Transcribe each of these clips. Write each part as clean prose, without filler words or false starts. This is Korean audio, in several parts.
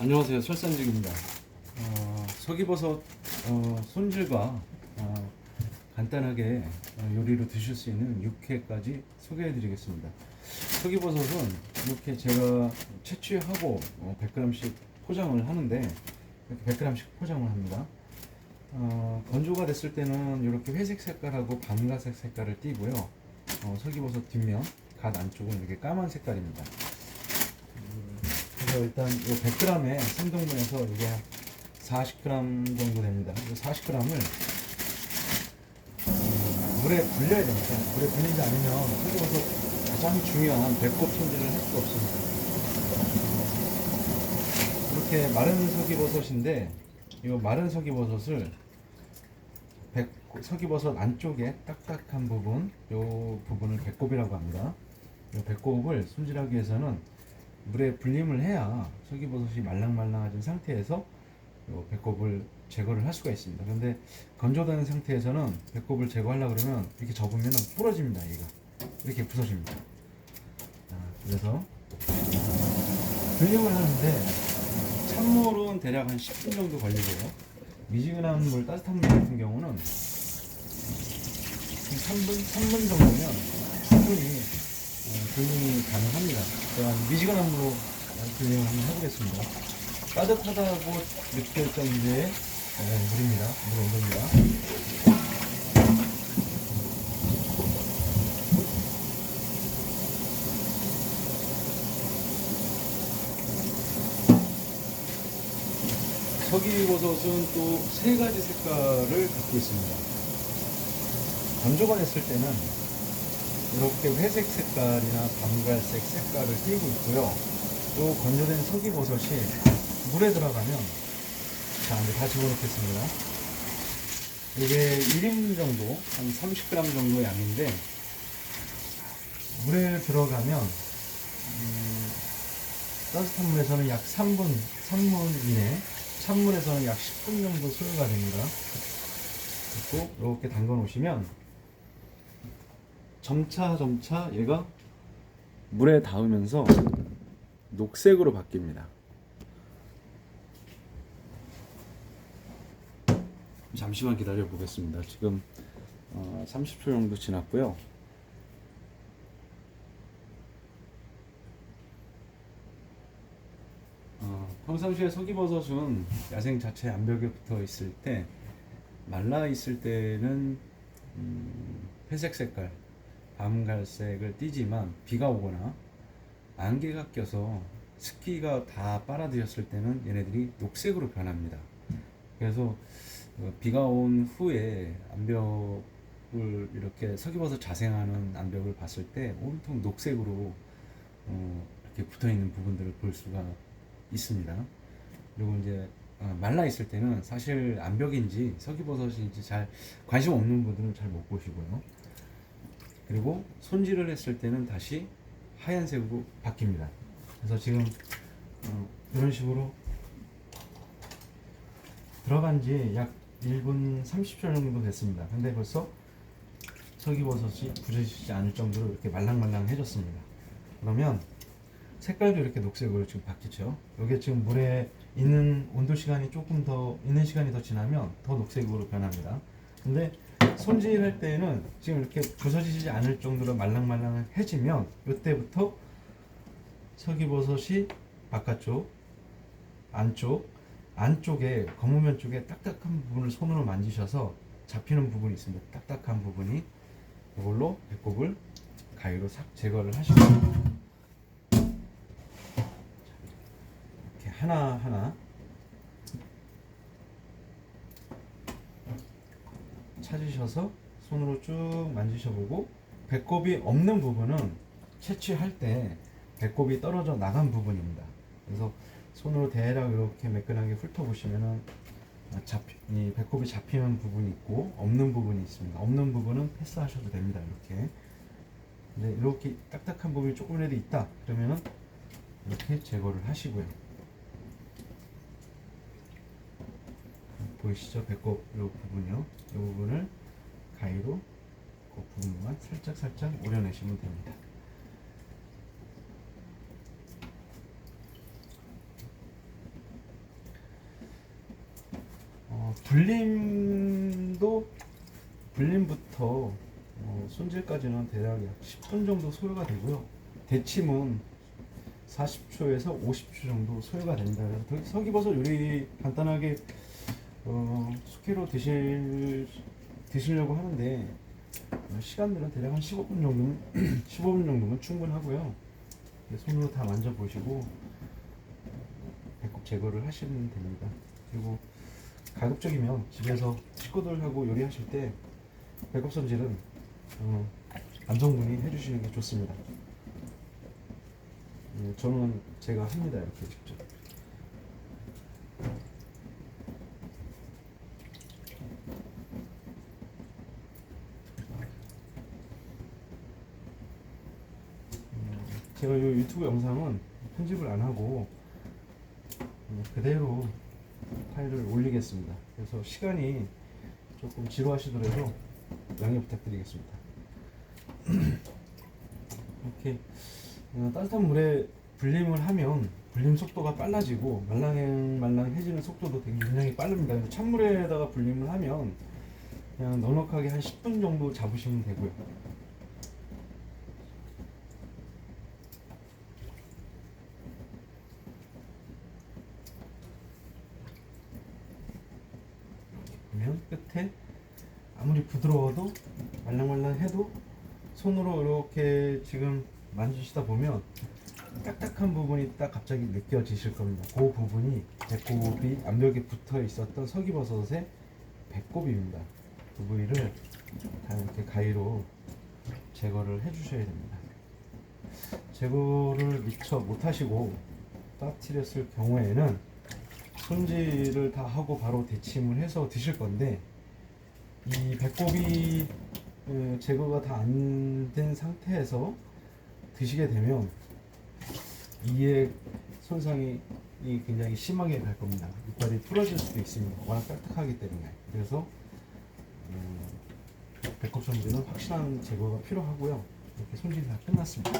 안녕하세요. 철산직입니다. 서기버섯 손질과 간단하게 요리로 드실 수 있는 육회까지 소개해 드리겠습니다. 서기버섯은 이렇게 제가 채취하고 100g씩 포장을 하는데 이렇게 100g씩 포장을 합니다. 건조가 됐을 때는 이렇게 회색 색깔하고 밤가색 색깔을 띠고요. 서기버섯 뒷면, 갓 안쪽은 이렇게 까만 색깔입니다. 그래서 일단 이 100g의 생동분에서 이게 40g 정도 됩니다. 이 40g을 물에 불려야 됩니다. 물에 불리지 않으면 서기버섯 가장 중요한 배꼽 손질을 할 수가 없습니다. 이렇게 마른 서기버섯인데 이 마른 서기버섯을 서기버섯 안쪽에 딱딱한 부분, 이 부분을 배꼽이라고 합니다. 이 배꼽을 손질하기 위해서는 물에 불림을 해야 서기버섯이 말랑말랑해진 상태에서 배꼽을 제거를 할 수가 있습니다. 그런데 건조된 상태에서는 배꼽을 제거하려고 그러면 이렇게 접으면 부러집니다. 얘가 이렇게 부서집니다. 그래서 불림을 하는데 찬물은 대략 한 10분 정도 걸리고요. 미지근한 물, 따뜻한 물 같은 경우는 3분 정도면 충분히 불림이 가능합니다. 제가 미지근한 물로 불림을 한번 해보겠습니다. 따뜻하다고 느낄 정도의 물입니다. 물 온도입니다. 서기버섯은 또 세 가지 색깔을 갖고 있습니다. 건조가 됐을 때는 이렇게 회색 색깔이나 밤갈색 색깔을 띠고 있고요. 또 건조된 서기버섯이 물에 들어가면, 자, 이제 다 집어넣겠습니다. 이게 1인 정도, 한 30g 정도 양인데, 물에 들어가면, 따뜻한 물에서는 약 3분 이내, 찬물에서는 약 10분 정도 소요가 됩니다. 그리고 이렇게 담가 놓으시면, 점차 얘가 물에 닿으면서 녹색으로 바뀝니다. 잠시만 기다려 보겠습니다. 지금 30초 정도 지났고요. 평상시에 서기버섯은 야생 자체 암벽에 붙어 있을 때, 말라 있을 때는 회색 색깔, 밤갈색을 띠지만 비가 오거나 안개가 껴서 습기가 다 빨아들였을 때는 얘네들이 녹색으로 변합니다. 그래서 비가 온 후에 암벽을 이렇게 서기버섯 자생하는 암벽을 봤을 때 온통 녹색으로 이렇게 붙어 있는 부분들을 볼 수가 있습니다. 그리고 이제 말라 있을 때는 사실 암벽인지 서기버섯인지 잘 관심 없는 분들은 잘 못 보시고요. 그리고 손질을 했을 때는 다시 하얀색으로 바뀝니다. 그래서 지금 이런 식으로 들어간 지 약 1분 30초 정도 됐습니다. 근데 벌써 서기버섯이 부서지지 않을 정도로 이렇게 말랑말랑해졌습니다. 그러면 색깔도 이렇게 녹색으로 지금 바뀌죠. 이게 지금 물에 있는 온도 시간이 조금 더 있는 시간이 더 지나면 더 녹색으로 변합니다. 근데 손질할 때는 지금 이렇게 부서지지 않을 정도로 말랑말랑해지면 이때부터 서기버섯이 바깥쪽, 안쪽에 검은면 쪽에 딱딱한 부분을 손으로 만지셔서 잡히는 부분이 있습니다. 딱딱한 부분이, 이걸로 배꼽을 가위로 싹 제거를 하시고 이렇게 하나하나 찾으셔서 손으로 쭉 만지셔보고, 배꼽이 없는 부분은 채취할 때 배꼽이 떨어져 나간 부분입니다. 그래서 손으로 대략 이렇게 매끈하게 훑어보시면은 이 배꼽이 잡히는 부분이 있고 없는 부분이 있습니다. 없는 부분은 패스하셔도 됩니다. 이렇게. 근데 이렇게 딱딱한 부분이 조금이라도 있다 그러면은 이렇게 제거를 하시고요. 보이시죠? 배꼽 이 부분이요. 이 부분을 가위로 그 부분만 살짝 오려내시면 됩니다. 불림부터 손질까지는 대략 약 10분 정도 소요가 되고요. 데침은 40초에서 50초 정도 소요가 됩니다. 그래서 서기버섯 요리 간단하게 숙회로 드시려고 하는데 시간들은 대략 한 15분 정도면 15분 정도면 충분하고요. 손으로 다 만져보시고 배꼽 제거를 하시면 됩니다. 그리고 가급적이면 집에서 식구들하고 요리하실 때 배꼽 손질은 남성분이 해주시는 게 좋습니다. 저는 제가 합니다. 이렇게 직접. 제가 이 유튜브 영상은 편집을 안 하고 그대로 파일을 올리겠습니다. 그래서 시간이 조금 지루하시더라도 양해 부탁드리겠습니다. 이렇게 따뜻한 물에 불림을 하면 불림 속도가 빨라지고 말랑해지는 속도도 굉장히 빠릅니다. 찬물에다가 불림을 하면 그냥 넉넉하게 한 10분 정도 잡으시면 되고요. 보면 끝에 아무리 부드러워도 말랑말랑해도 손으로 이렇게 지금 만지시다 보면 딱딱한 부분이 딱 갑자기 느껴지실 겁니다. 그 부분이 배꼽이 암벽에 붙어 있었던 서기버섯의 배꼽입니다. 그 부위를 다 이렇게 가위로 제거를 해 주셔야 됩니다. 제거를 미처 못 하시고 떨어뜨렸을 경우에는 손질을 다 하고 바로 데침을 해서 드실 건데, 이 배꼽이 제거가 다 안 된 상태에서 드시게 되면 이의 손상이 굉장히 심하게 갈 겁니다. 이빨이 부러질 수도 있습니다. 워낙 딱딱하기 때문에. 그래서 배꼽 손질은 확실한 제거가 필요하고요. 이렇게 손질이 다 끝났습니다.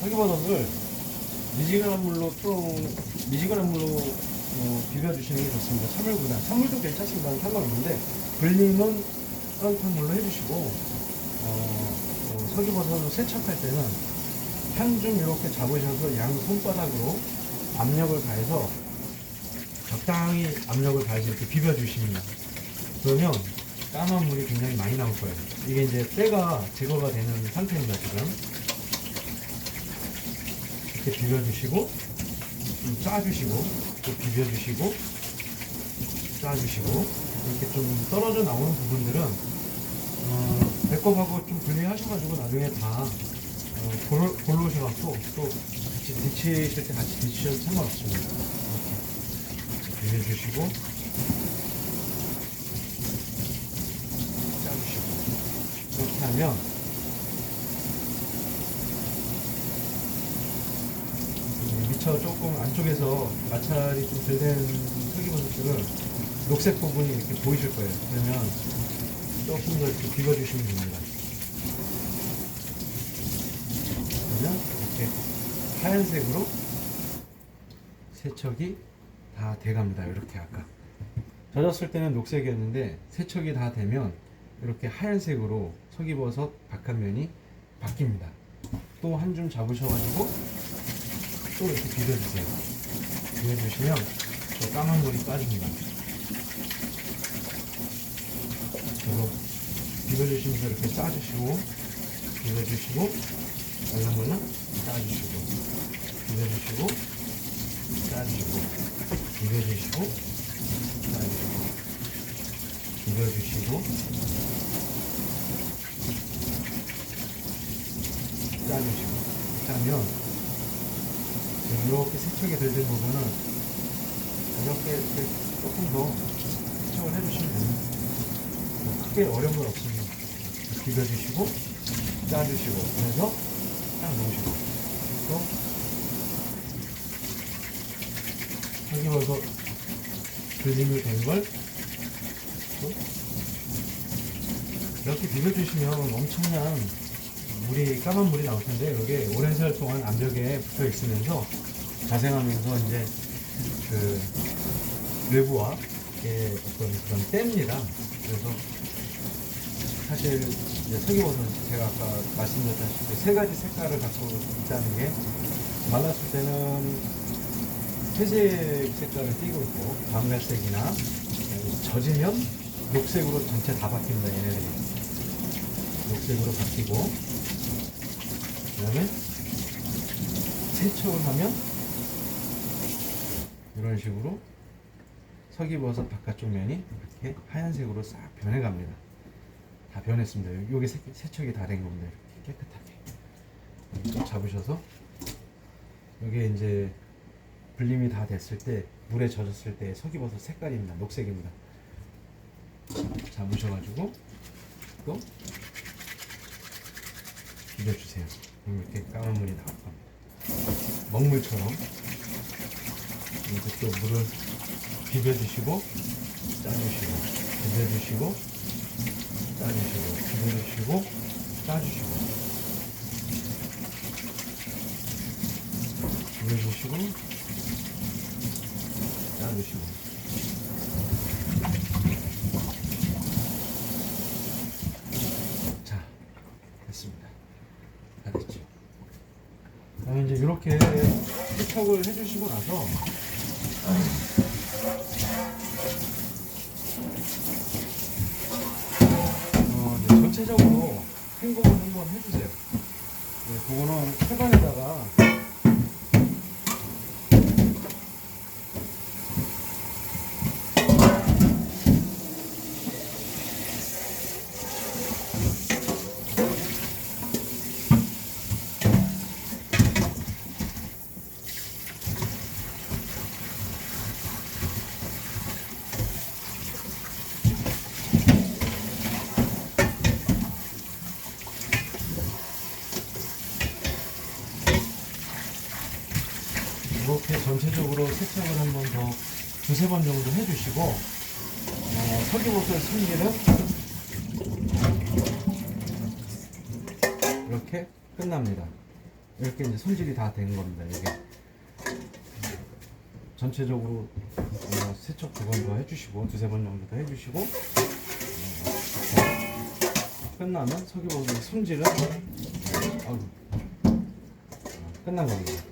서기버섯을 미지근한 물로 비벼주시는 게 좋습니다. 찬물보다. 찬물도 괜찮습니다. 상관없는데 불림은 따뜻한 물로 해주시고 서기버섯을 세척할 때는 한 줌 이렇게 잡으셔서 양 손바닥으로 압력을 가해서 적당히 압력을 가해서 이렇게 비벼주십니다. 그러면 까만 물이 굉장히 많이 나올 거예요. 이게 이제 때가 제거가 되는 상태입니다. 지금 이렇게 비벼주시고 좀 짜주시고 또 비벼주시고 짜주시고 이렇게 좀 떨어져 나오는 부분들은 배꼽하고 좀 분리하셔가지고 나중에 다 골로셔갖고 또 같이 데치실 때 같이 데치셔도 상관없습니다. 이렇게 비벼주시고 짜주시고 이렇게 하면 미처 조금 안쪽에서 마찰이 좀 덜 된 서기버섯들은 녹색 부분이 이렇게 보이실 거예요. 그러면 조금 더 이렇게 비벼주시면 됩니다. 그러면 이렇게 하얀색으로 세척이 다 돼갑니다. 이렇게 아까 젖었을 때는 녹색이었는데 세척이 다 되면 이렇게 하얀색으로 서기버섯 바깥면이 바뀝니다. 또 한 줌 잡으셔가지고 또 이렇게 비벼주세요. 비벼주시면 저 까만 물이 빠집니다. 그리고 비벼주시면서 이렇게 짜주시고 비벼주시고 말랑말랑 짜주시고 비벼주시고 짜주시고 비벼주시고 짜주시고 비벼주시고 짜주시고 짜면 이렇게 세척이 덜 된 부분은 가볍게 이렇게 조금 더 세척을 해주시면 됩니다. 크게 어려운 건 없습니다. 비벼주시고 짜주시고 그래서 딱 놓으시고 또 서기버섯 불림이 된 걸 또 이렇게 비벼주시면 엄청난 물이 까만 물이 나올 텐데 이게 오랜 세월 동안 암벽에 붙어 있으면서 자생하면서 이제 그 외부와 이게 어떤 그런 때입니다. 그래서 사실 이제 석유버섯은 제가 아까 말씀드렸다시피 세 가지 색깔을 갖고 있다는 게 말랐을 때는 회색 색깔을 띠고 있고 밤갈색이나 젖으면 녹색으로 전체 다 바뀝니다. 얘네들이 녹색으로 바뀌고 그 다음에 세척을 하면 이런 식으로 석이버섯 바깥쪽 면이 이렇게 하얀색으로 싹 변해갑니다. 다 변했습니다. 여기 세척이 다 된 겁니다. 이렇게 깨끗하게 좀 잡으셔서 이게 이제 불림이 다 됐을 때 물에 젖었을 때 석이버섯 색깔입니다. 녹색입니다. 잡으셔가지고 또 비벼주세요. 그럼 이렇게 까만 물이 나올 겁니다. 먹물처럼 이제 또 물을 비벼주시고 짜주시고 비벼주시고 짜주시고 비벼주시고 짜주시고 비벼주시고 짜주시고 자 됐습니다. 다 됐죠. 그다음에 이제 이렇게 세척을 해주시고 나서 이제 전체적으로 헹굼을 한번 해주세요. 네, 그거는 채반에다가 이렇게 전체적으로 세척을 한번 더 두세 번 정도 해주시고 석유버섯 손질은 이렇게 끝납니다. 이렇게 이제 손질이 다 된 겁니다. 이게 전체적으로 세척 두 번 더 해주시고 두세 번 정도 더 해주시고 끝나면 석유버섯 손질은 끝난 겁니다.